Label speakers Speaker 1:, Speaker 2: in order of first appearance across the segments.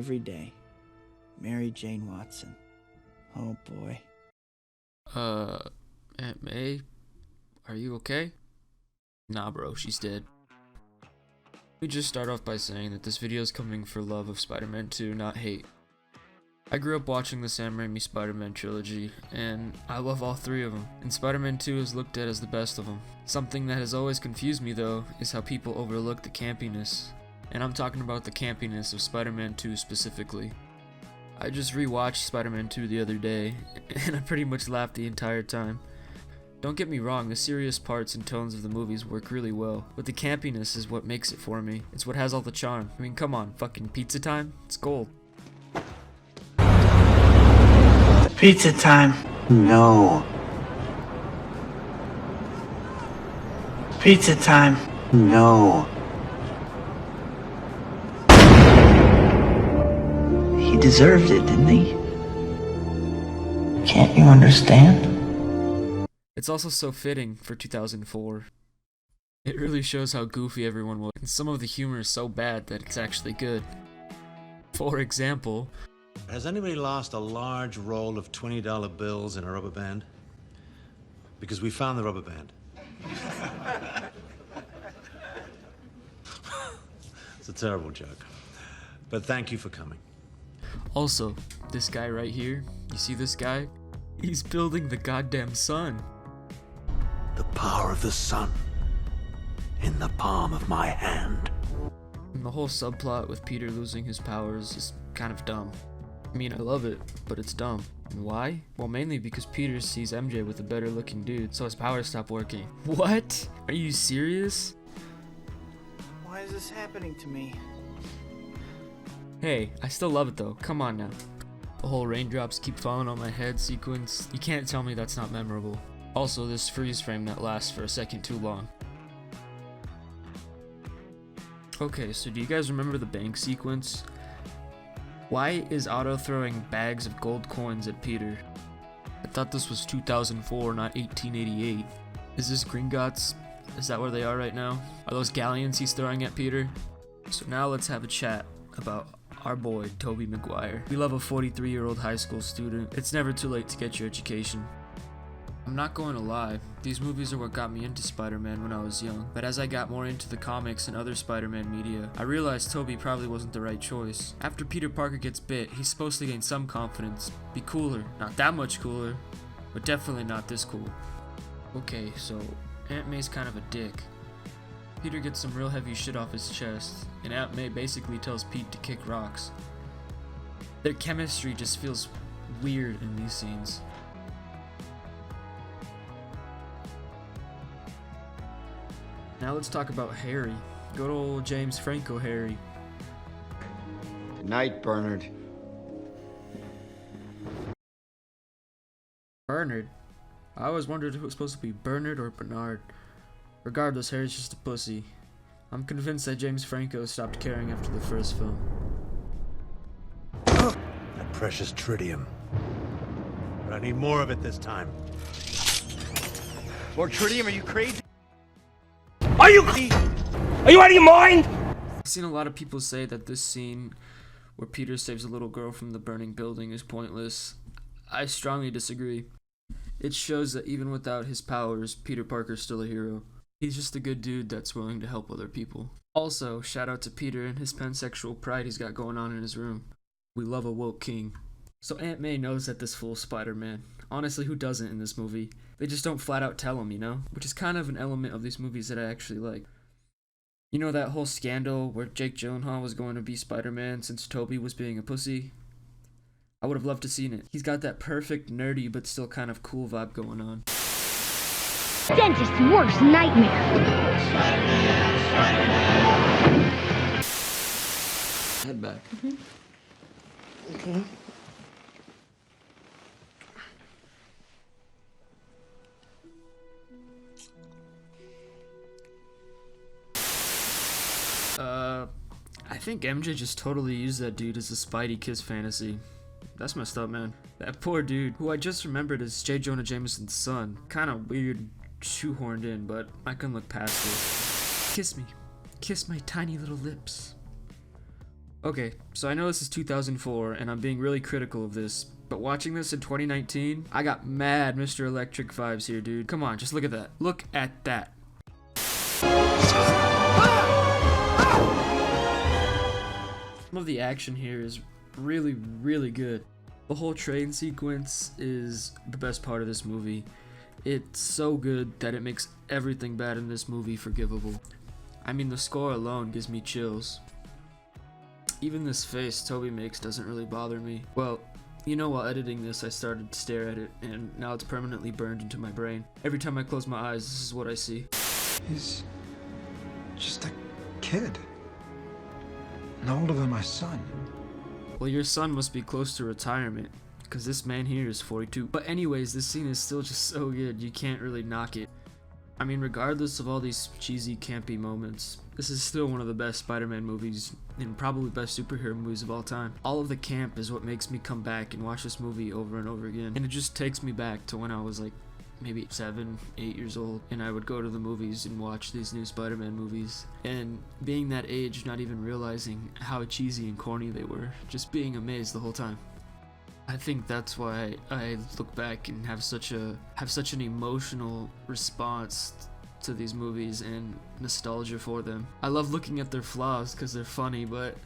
Speaker 1: Every day. Mary Jane Watson. Oh boy.
Speaker 2: Aunt May? Are you okay? Nah, bro, she's dead. Let me just start off by saying that this video is coming for love of Spider-Man 2, not hate. I grew up watching the Sam Raimi Spider-Man trilogy, and I love all three of them, and Spider-Man 2 is looked at as the best of them. Something that has always confused me though, is how people overlook the campiness. And I'm talking about the campiness of Spider-Man 2 specifically. I just rewatched Spider-Man 2 the other day, and I pretty much laughed the entire time. Don't get me wrong, the serious parts and tones of the movies work really well, but the campiness is what makes it for me. It's what has all the charm. I mean, come on, fucking pizza time? It's gold.
Speaker 1: Pizza time.
Speaker 3: No.
Speaker 1: Pizza time.
Speaker 3: No. He deserved it, didn't he? Can't you understand?
Speaker 2: It's also so fitting for 2004. It really shows how goofy everyone was, and some of the humor is so bad that it's actually good. For example,
Speaker 4: has anybody lost a large roll of $20 bills in a rubber band? Because we found the rubber band. It's a terrible joke. But thank you for coming.
Speaker 2: also, this guy right here, you see this guy? He's building the goddamn sun.
Speaker 4: The power of the sun in the palm of my hand.
Speaker 2: And the whole subplot with Peter losing his powers is kind of dumb. I mean, I love it, but it's dumb. And why? Well, mainly because Peter sees MJ with a better looking dude, so his powers stop working. What? Are you serious?
Speaker 1: Why is this happening to me?
Speaker 2: Hey, I still love it though, come on now. The whole raindrops keep falling on my head sequence, you can't tell me that's not memorable. Also, this freeze frame that lasts for a second too long. Okay, so do you guys remember the bank sequence? Why is Otto throwing bags of gold coins at Peter? I thought this was 2004, not 1888. Is this Gringotts? Is that where they are right now? Are those galleons he's throwing at Peter? So now let's have a chat about our boy, Tobey Maguire. We love a 43-year-old high school student. It's never too late to get your education. I'm not going to lie, these movies are what got me into Spider-Man when I was young, but as I got more into the comics and other Spider-Man media, I realized Tobey probably wasn't the right choice. After Peter Parker gets bit, he's supposed to gain some confidence, be cooler, not that much cooler, but definitely not this cool. Okay, so Aunt May's kind of a dick. Peter gets some real heavy shit off his chest, and Aunt May basically tells Pete to kick rocks. Their chemistry just feels weird in these scenes. Now let's talk about Harry. Good old James Franco Harry.
Speaker 5: Good night, Bernard.
Speaker 2: Bernard? I always wondered if it was supposed to be Bernard or Bernard. Regardless, Harry's just a pussy. I'm convinced that James Franco stopped caring after the first film.
Speaker 4: That precious tritium. But I need more of it this time.
Speaker 5: Lord Tritium, are you crazy?
Speaker 6: Are you out of your mind?
Speaker 2: I've seen a lot of people say that this scene where Peter saves a little girl from the burning building is pointless. I strongly disagree. It shows that even without his powers, Peter Parker's still a hero. He's just a good dude that's willing to help other people. Also, shout out to Peter and his pansexual pride he's got going on in his room. We love a woke king. So Aunt May knows that this fool's Spider-Man. Honestly, who doesn't in this movie? They just don't flat out tell him, you know? Which is kind of an element of these movies that I actually like. You know that whole scandal where Jake Gyllenhaal was going to be Spider-Man since Tobey was being a pussy? I would have loved to seen it. He's got that perfect, nerdy, but still kind of cool vibe going on.
Speaker 7: Dentist's worst nightmare.
Speaker 5: Head back.
Speaker 7: Okay.
Speaker 2: I think MJ just totally used that dude as a Spidey kiss fantasy. That's messed up, man. That poor dude, who I just remembered is J. Jonah Jameson's son. Kinda weird, shoehorned in, but I can look past it. Kiss me. Kiss my tiny little lips. Okay, so I know this is 2004 and I'm being really critical of this, but watching this in 2019, I got mad Mr. Electric vibes here, dude. Come on, just look at that. Look at that. Some of the action here is really, really good. The whole train sequence is the best part of this movie. It's so good that it makes everything bad in this movie forgivable. I mean, the score alone gives me chills. Even this face Toby makes doesn't really bother me. Well, you know, while editing this I started to stare at it, and now it's permanently burned into my brain. Every time I close my eyes, this is what I see.
Speaker 8: He's just a kid. No older than my son.
Speaker 2: Well, your son must be close to retirement, because this man here is 42. But anyways, this scene is still just so good, you can't really knock it. I mean, regardless of all these cheesy, campy moments, this is still one of the best Spider-Man movies and probably best superhero movies of all time. All of the camp is what makes me come back and watch this movie over and over again. And it just takes me back to when I was like maybe 7, 8 years old, and I would go to the movies and watch these new Spider-Man movies. And being that age, not even realizing how cheesy and corny they were, just being amazed the whole time. I think that's why I look back and have such an emotional response to these movies and nostalgia for them. I love looking at their flaws because they're funny, but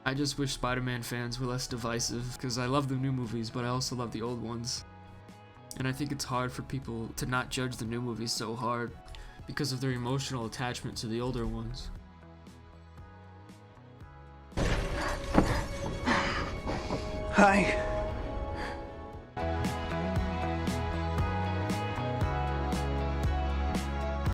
Speaker 2: I just wish Spider-Man fans were less divisive, because I love the new movies, but I also love the old ones. And I think it's hard for people to not judge the new movies so hard because of their emotional attachment to the older ones.
Speaker 3: Hi.